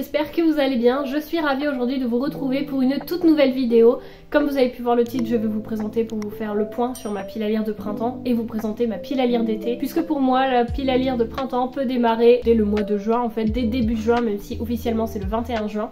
j'espère que vous allez bien. Je suis ravie aujourd'hui de vous retrouver pour une toute nouvelle vidéo. Comme vous avez pu voir le titre, je vais vous présenter pour vous faire le point sur ma pile à lire de printemps et vous présenter ma pile à lire d'été. Puisque pour moi, la pile à lire de printemps peut démarrer dès le mois de juin, en fait dès début juin, même si officiellement c'est le 21 juin.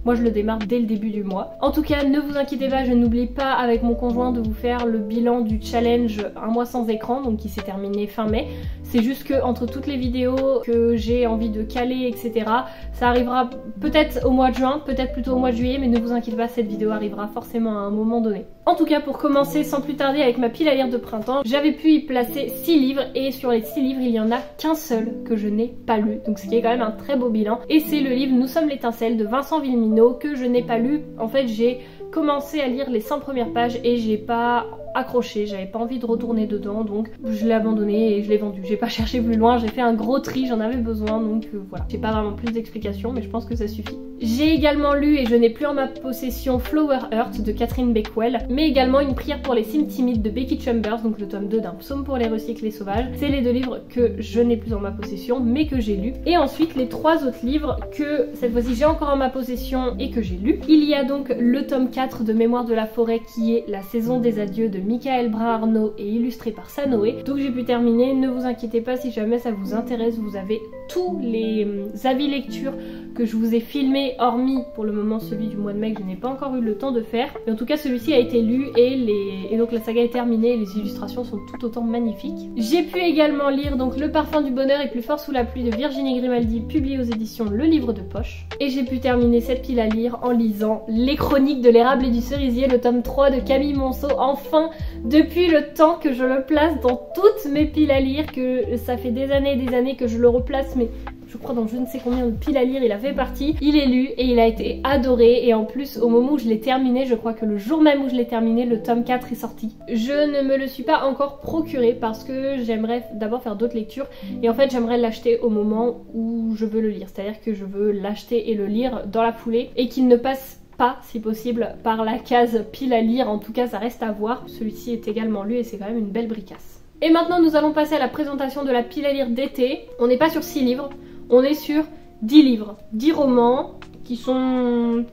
Moi je le démarre dès le début du mois. En tout cas, ne vous inquiétez pas, je n'oublie pas avec mon conjoint de vous faire le bilan du challenge un mois sans écran, donc qui s'est terminé fin mai. C'est juste que entre toutes les vidéos que j'ai envie de caler, etc., ça arrivera peut-être au mois de juin, peut-être plutôt au mois de juillet, mais ne vous inquiétez pas, cette vidéo arrivera forcément à un moment donné. En tout cas, pour commencer sans plus tarder avec ma pile à lire de printemps, j'avais pu y placer 6 livres et sur les 6 livres, il n'y en a qu'un seul que je n'ai pas lu, donc ce qui est quand même un très beau bilan. Et c'est le livre Nous sommes l'étincelle de Vincent Villeminot que je n'ai pas lu. En fait, j'ai commencé à lire les 100 premières pages et j'ai pas accroché, j'avais pas envie de retourner dedans, donc je l'ai abandonné et je l'ai vendu. J'ai pas cherché plus loin, j'ai fait un gros tri, j'en avais besoin, donc voilà. J'ai pas vraiment plus d'explications, mais je pense que ça suffit. J'ai également lu, et je n'ai plus en ma possession, Flower Heart de Catherine Beckwell, mais également Une prière pour les cimes timides de Becky Chambers, donc le tome 2 d'un psaume pour les recyclés sauvages. C'est les deux livres que je n'ai plus en ma possession, mais que j'ai lus. Et ensuite les 3 autres livres que cette fois-ci j'ai encore en ma possession et que j'ai lus. Il y a donc le tome 4 de Mémoire de la forêt qui est La saison des adieux de Michael Brun-Arnaud et illustré par Sanoé. Donc j'ai pu terminer, ne vous inquiétez pas si jamais ça vous intéresse, vous avez tous les avis lecture que je vous ai filmés, hormis pour le moment celui du mois de mai que je n'ai pas encore eu le temps de faire. Mais en tout cas celui-ci a été lu et donc la saga est terminée et les illustrations sont tout autant magnifiques. J'ai pu également lire donc Le parfum du bonheur est plus fort sous la pluie de Virginie Grimaldi, publié aux éditions Le Livre de Poche. Et j'ai pu terminer cette pile à lire en lisant Les Chroniques de l'érable et du cerisier, le tome 3 de Camille Monceau. Enfin, depuis le temps que je le place dans toutes mes piles à lire, que ça fait des années et des années que je le replace, mais je crois dans je ne sais combien de piles à lire il a fait partie. Il est lu et il a été adoré, et en plus au moment où je l'ai terminé, je crois que le jour même où je l'ai terminé, le tome 4 est sorti. Je ne me le suis pas encore procuré parce que j'aimerais d'abord faire d'autres lectures et en fait j'aimerais l'acheter au moment où je veux le lire, c'est-à-dire que je veux l'acheter et le lire dans la foulée et qu'il ne passe pas, si possible, par la case pile à lire. En tout cas ça reste à voir. Celui-ci est également lu et c'est quand même une belle bricasse. Et maintenant nous allons passer à la présentation de la pile à lire d'été. On n'est pas sur 6 livres, on est sur 10 livres, 10 romans qui sont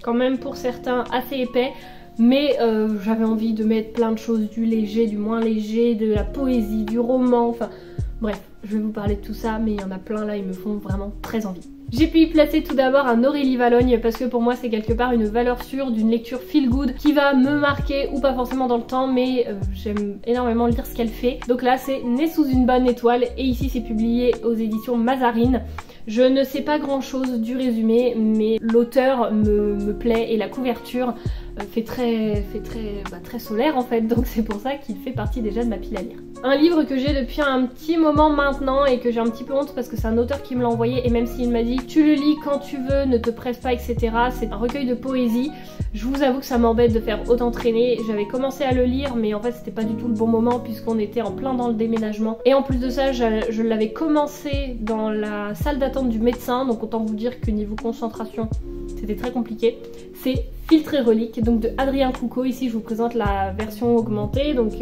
quand même pour certains assez épais, mais j'avais envie de mettre plein de choses, du léger, du moins léger, de la poésie, du roman, enfin bref, je vais vous parler de tout ça, mais il y en a plein là, ils me font vraiment très envie. J'ai pu y placer tout d'abord un Aurélie Valogne parce que pour moi c'est quelque part une valeur sûre d'une lecture feel good qui va me marquer, ou pas forcément dans le temps, mais j'aime énormément lire ce qu'elle fait. Donc là c'est Né sous une bonne étoile et ici c'est publié aux éditions Mazarine. Je ne sais pas grand chose du résumé, mais l'auteur me plaît et la couverture fait très solaire en fait, donc c'est pour ça qu'il fait partie déjà de ma pile à lire. Un livre que j'ai depuis un petit moment maintenant et que j'ai un petit peu honte parce que c'est un auteur qui me l'a envoyé, et même s'il m'a dit tu le lis quand tu veux, ne te presse pas, etc. C'est un recueil de poésie. Je vous avoue que ça m'embête de faire autant traîner. J'avais commencé à le lire mais en fait c'était pas du tout le bon moment puisqu'on était en plein dans le déménagement, et en plus de ça je l'avais commencé dans la salle d'attente du médecin, donc autant vous dire que niveau concentration c'était très compliqué. C'est Filtre et relique, donc de Adrien Coucot. Ici je vous présente la version augmentée, donc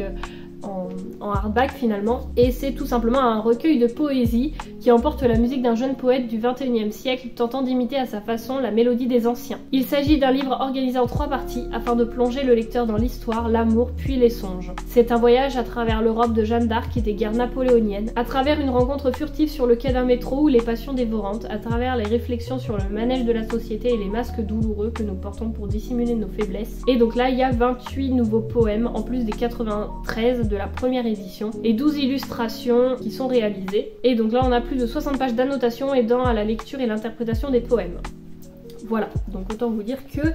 en hardback finalement, et c'est tout simplement un recueil de poésie qui emporte la musique d'un jeune poète du 21e siècle tentant d'imiter à sa façon la mélodie des anciens. Il s'agit d'un livre organisé en 3 parties afin de plonger le lecteur dans l'histoire, l'amour puis les songes. C'est un voyage à travers l'Europe de Jeanne d'Arc et des guerres napoléoniennes, à travers une rencontre furtive sur le quai d'un métro ou les passions dévorantes, à travers les réflexions sur le manège de la société et les masques douloureux que nous portons pour dissimuler nos faiblesses. Et donc là il y a 28 nouveaux poèmes en plus des 93 de la première édition et 12 illustrations qui sont réalisées. Et donc là on a plus de 60 pages d'annotations aidant à la lecture et l'interprétation des poèmes. Voilà, donc autant vous dire que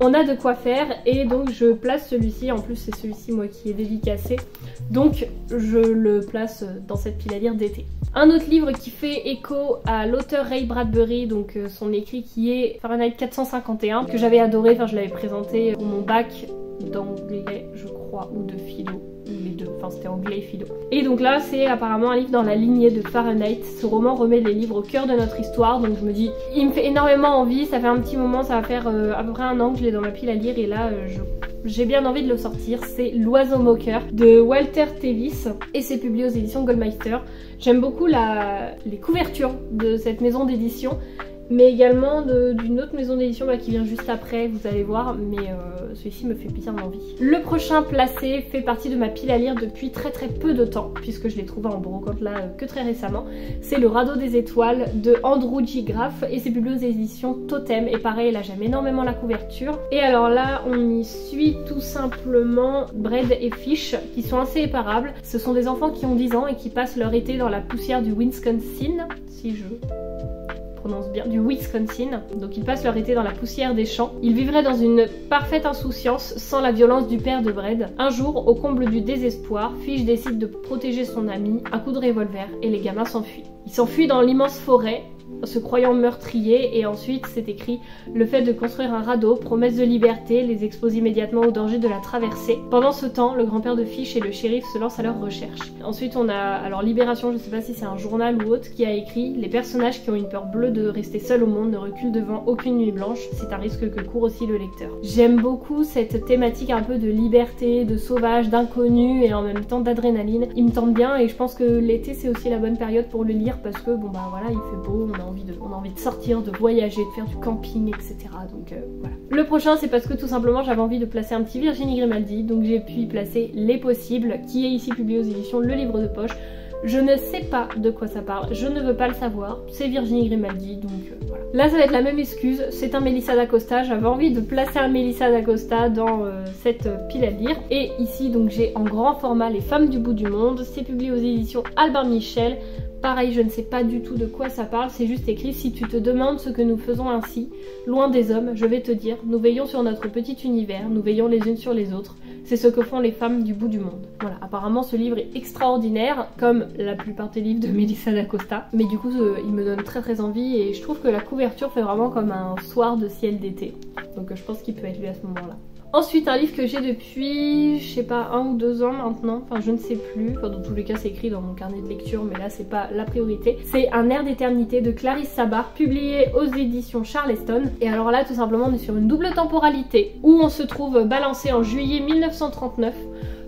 on a de quoi faire, et donc je place celui-ci, en plus c'est celui-ci moi qui est dédicacé, donc je le place dans cette pile à lire d'été. Un autre livre qui fait écho à l'auteur Ray Bradbury, donc son écrit qui est Fahrenheit 451, que j'avais adoré, enfin je l'avais présenté pour mon bac d'anglais je crois, ou de philo, les deux, enfin c'était anglais et philo. Et donc là c'est apparemment un livre dans la lignée de Fahrenheit. Ce roman remet les livres au cœur de notre histoire, donc je me dis il me fait énormément envie. Ça fait un petit moment, ça va faire à peu près un an que je l'ai dans ma pile à lire, et là j'ai bien envie de le sortir. C'est L'oiseau moqueur de Walter Tevis et c'est publié aux éditions Goldmeister. J'aime beaucoup les couvertures de cette maison d'édition mais également d'une autre maison d'édition qui vient juste après, vous allez voir, mais celui-ci me fait bien envie. Le prochain placé fait partie de ma pile à lire depuis très peu de temps, puisque je l'ai trouvé en brocante là que très récemment. C'est Le Radeau des Étoiles de Andrew J. Graff et c'est publié aux éditions Totem, et pareil là j'aime énormément la couverture. Et alors là on y suit tout simplement Brad et Fish qui sont inséparables. Ce sont des enfants qui ont 10 ans et qui passent leur été dans la poussière du Wisconsin, si je prononce bien, du Wisconsin. Donc ils passent leur été dans la poussière des champs. Ils vivraient dans une parfaite insouciance sans la violence du père de Brad. Un jour, au comble du désespoir, Fish décide de protéger son ami, un coup de revolver, et les gamins s'enfuient. Ils s'enfuient dans l'immense forêt, se croyant meurtriers, et ensuite c'est écrit: le fait de construire un radeau, promesse de liberté, les expose immédiatement au danger de la traversée. Pendant ce temps, le grand-père de Fish et le shérif se lancent à leur recherche. Ensuite on a, alors Libération, je sais pas si c'est un journal ou autre, qui a écrit: les personnages qui ont une peur bleue de rester seuls au monde ne reculent devant aucune nuit blanche, c'est un risque que court aussi le lecteur. J'aime beaucoup cette thématique un peu de liberté, de sauvage, d'inconnu et en même temps d'adrénaline. Il me tente bien et je pense que l'été c'est aussi la bonne période pour le lire parce que bon bah voilà, il fait beau, on a envie de sortir, de voyager, de faire du camping, etc. Donc voilà. Le prochain c'est parce que tout simplement j'avais envie de placer un petit Virginie Grimaldi, donc j'ai pu y placer Les Possibles, qui est ici publié aux éditions Le Livre de Poche. Je ne sais pas de quoi ça parle, je ne veux pas le savoir, c'est Virginie Grimaldi, donc voilà. Là ça va être la même excuse, c'est un Melissa d'Acosta, j'avais envie de placer un Melissa d'Acosta dans cette pile à lire. Et ici donc j'ai en grand format Les Femmes du bout du monde, c'est publié aux éditions Albin Michel. Pareil, je ne sais pas du tout de quoi ça parle, c'est juste écrit: si tu te demandes ce que nous faisons ainsi, loin des hommes, je vais te dire, nous veillons sur notre petit univers, nous veillons les unes sur les autres, c'est ce que font les femmes du bout du monde. Voilà, apparemment ce livre est extraordinaire, comme la plupart des livres de Melissa d'Acosta, mais du coup il me donne très envie et je trouve que la couverture fait vraiment comme un soir de ciel d'été, donc je pense qu'il peut être lu à ce moment-là. Ensuite un livre que j'ai depuis, je sais pas, 1 ou 2 ans maintenant, enfin je ne sais plus, enfin dans tous les cas c'est écrit dans mon carnet de lecture mais là c'est pas la priorité. C'est Un air d'éternité de Clarisse Sabar, publié aux éditions Charleston. Et alors là tout simplement on est sur une double temporalité où on se trouve balancé en juillet 1939.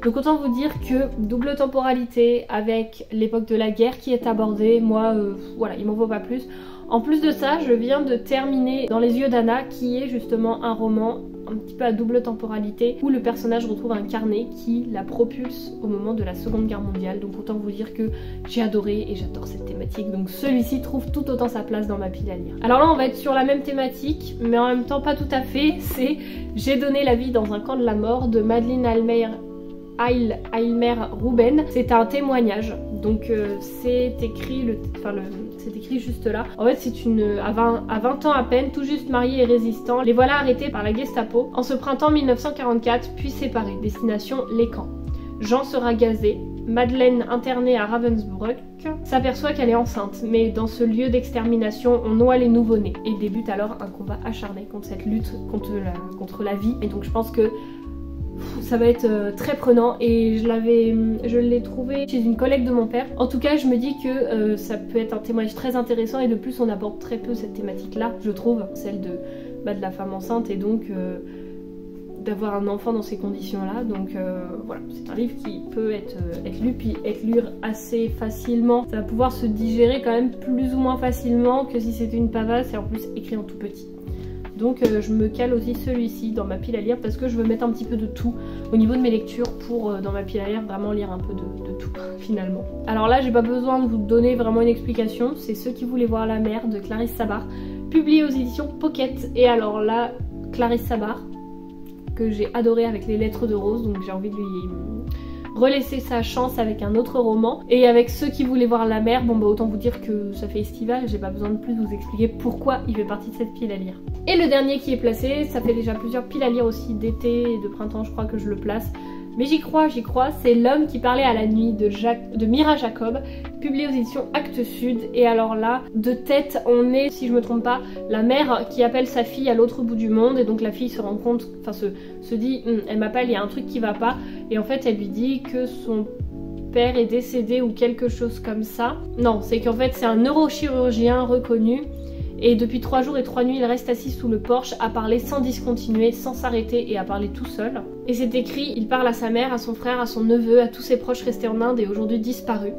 Donc autant vous dire que double temporalité avec l'époque de la guerre qui est abordée, moi voilà, il m'en faut pas plus. En plus de ça, je viens de terminer Dans les yeux d'Anna, qui est justement un roman un petit peu à double temporalité où le personnage retrouve un carnet qui la propulse au moment de la Seconde Guerre mondiale. Donc autant vous dire que j'ai adoré et j'adore cette thématique. Donc celui-ci trouve tout autant sa place dans ma pile à lire. Alors là on va être sur la même thématique mais en même temps pas tout à fait. C'est J'ai donné la vie dans un camp de la mort de Madeleine Aylmer Rouben. C'est un témoignage, donc c'est écrit c'est écrit juste là. En fait c'est à 20 ans à peine, tout juste mariés et résistants, les voilà arrêtés par la Gestapo en ce printemps 1944, puis séparés. Destination les camps. Jean sera gazé. Madeleine, internée à Ravensbrück, s'aperçoit qu'elle est enceinte, mais dans ce lieu d'extermination, on noie les nouveau-nés. Et débute alors un combat acharné contre cette lutte contre la vie. Et donc je pense que ça va être très prenant et je l'ai trouvé chez une collègue de mon père. En tout cas je me dis que ça peut être un témoignage très intéressant et de plus on aborde très peu cette thématique là, je trouve, celle de la femme enceinte et donc d'avoir un enfant dans ces conditions là. Donc voilà, c'est un livre qui peut être lu puis être lu assez facilement. Ça va pouvoir se digérer quand même plus ou moins facilement que si c'était une pavasse et en plus écrit en tout petit. Donc je me cale aussi celui-ci dans ma pile à lire parce que je veux mettre un petit peu de tout au niveau de mes lectures pour dans ma pile à lire vraiment lire un peu de tout finalement. Alors là j'ai pas besoin de vous donner vraiment une explication, c'est Ceux qui voulaient voir la mer de Clarisse Sabar, publié aux éditions Pocket. Et alors là Clarisse Sabar que j'ai adoré avec Les Lettres de Rose, donc j'ai envie de lui relaisser sa chance avec un autre roman. Et avec Ceux qui voulaient voir la mer, bon bah autant vous dire que ça fait estival, j'ai pas besoin de plus vous expliquer pourquoi il fait partie de cette pile à lire. Et le dernier qui est placé, ça fait déjà plusieurs piles à lire aussi d'été et de printemps, je crois que je le place. Mais j'y crois, c'est L'homme qui parlait à la nuit de Mira Jacob, publié aux éditions Actes Sud. Et alors là, de tête, on est, si je me trompe pas, la mère qui appelle sa fille à l'autre bout du monde. Et donc la fille se rend compte, enfin se dit, elle m'appelle, il y a un truc qui va pas. Et en fait, elle lui dit que son père est décédé ou quelque chose comme ça. Non, c'est qu'en fait, c'est un neurochirurgien reconnu. Et depuis 3 jours et 3 nuits, il reste assis sous le porche à parler sans discontinuer, sans s'arrêter et à parler tout seul. Et c'est écrit, il parle à sa mère, à son frère, à son neveu, à tous ses proches restés en Inde et aujourd'hui disparus.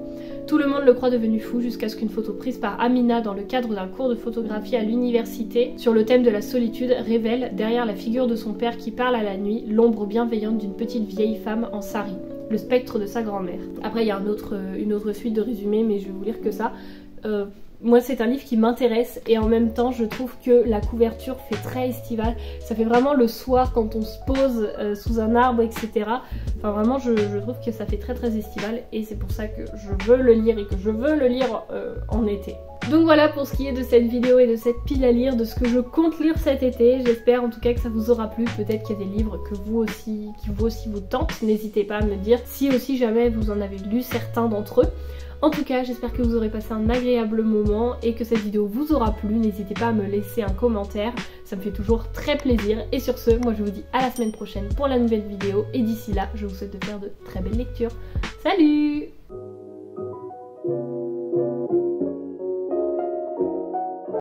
Tout le monde le croit devenu fou jusqu'à ce qu'une photo prise par Amina dans le cadre d'un cours de photographie à l'université sur le thème de la solitude révèle, derrière la figure de son père qui parle à la nuit, l'ombre bienveillante d'une petite vieille femme en sari, le spectre de sa grand-mère. Après il y a une autre suite de résumés, mais je vais vous lire que ça. Moi c'est un livre qui m'intéresse et en même temps je trouve que la couverture fait très estival. Ça fait vraiment le soir quand on se pose sous un arbre, etc. Enfin vraiment je trouve que ça fait très estival et c'est pour ça que je veux le lire et que je veux le lire en été. Donc voilà pour ce qui est de cette vidéo et de cette pile à lire, de ce que je compte lire cet été. J'espère en tout cas que ça vous aura plu. Peut-être qu'il y a des livres que qui vous aussi vous tentent. N'hésitez pas à me dire si aussi jamais vous en avez lu certains d'entre eux. En tout cas, j'espère que vous aurez passé un agréable moment et que cette vidéo vous aura plu. N'hésitez pas à me laisser un commentaire, ça me fait toujours très plaisir. Et sur ce, moi je vous dis à la semaine prochaine pour la nouvelle vidéo. Et d'ici là, je vous souhaite de faire de très belles lectures. Salut!